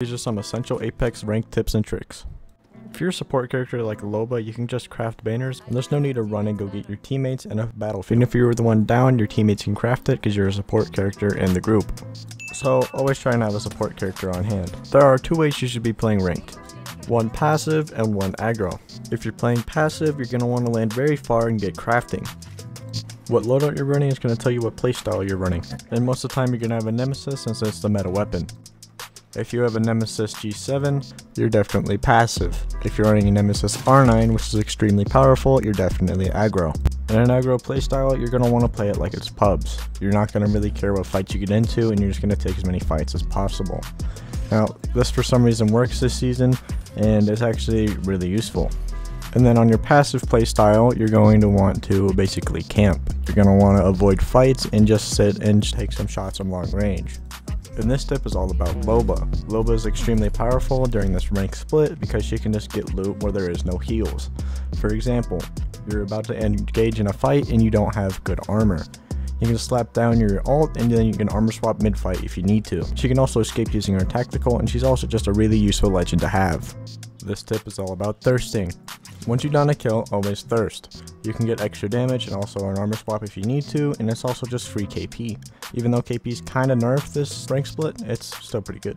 These are some essential Apex rank tips and tricks. If you're a support character like Loba, you can just craft banners, and there's no need to run and go get your teammates in a battlefield. Even if you were the one down, your teammates can craft it because you're a support character in the group. So always try and have a support character on hand. There are two ways you should be playing ranked. One passive and one aggro. If you're playing passive, you're going to want to land very far and get crafting. What loadout you're running is going to tell you what playstyle you're running, and most of the time you're going to have a nemesis since it's the meta weapon. If you have a Nemesis G7, you're definitely passive. If you're running a Nemesis R9, which is extremely powerful, you're definitely aggro. In an aggro playstyle, you're going to want to play it like it's pubs. You're not going to really care what fights you get into, and you're just going to take as many fights as possible. Now, this for some reason works this season, and it's actually really useful. And then on your passive playstyle, you're going to want to basically camp. You're going to want to avoid fights and just sit and take some shots from long range. And this tip is all about Loba. Loba is extremely powerful during this rank split because she can just get loot where there is no heals. For example, you're about to engage in a fight and you don't have good armor. You can slap down your ult and then you can armor swap mid-fight if you need to. She can also escape using her tactical, and she's also just a really useful legend to have. This tip is all about thirsting. Once you down a kill, always thirst. You can get extra damage and also an armor swap if you need to, and it's also just free KP. Even though KP's kinda nerfed this rank split, it's still pretty good.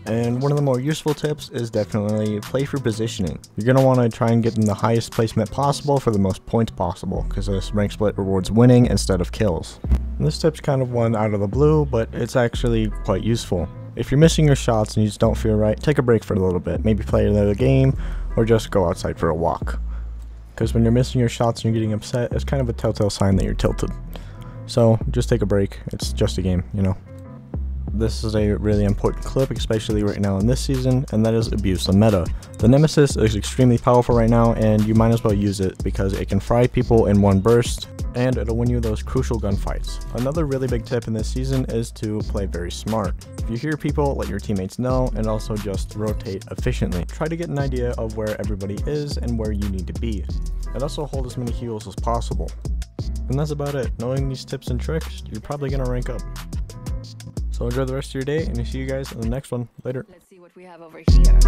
And one of the more useful tips is definitely play for positioning. You're going to want to try and get in the highest placement possible for the most points possible, because this rank split rewards winning instead of kills. And this tip's kind of one out of the blue, but it's actually quite useful. If you're missing your shots and you just don't feel right, take a break for a little bit. Maybe play another game, or just go outside for a walk. Because when you're missing your shots and you're getting upset, it's kind of a telltale sign that you're tilted. So just take a break. It's just a game, you know. This is a really important clip, especially right now in this season, and that is abuse the meta. The Nemesis is extremely powerful right now, and you might as well use it because it can fry people in one burst, and it'll win you those crucial gunfights. Another really big tip in this season is to play very smart. If you hear people, let your teammates know, and also just rotate efficiently. Try to get an idea of where everybody is and where you need to be, and also hold as many heals as possible. And that's about it. Knowing these tips and tricks, you're probably going to rank up. So enjoy the rest of your day, and I'll see you guys in the next one. Later. Let's see what we have over here.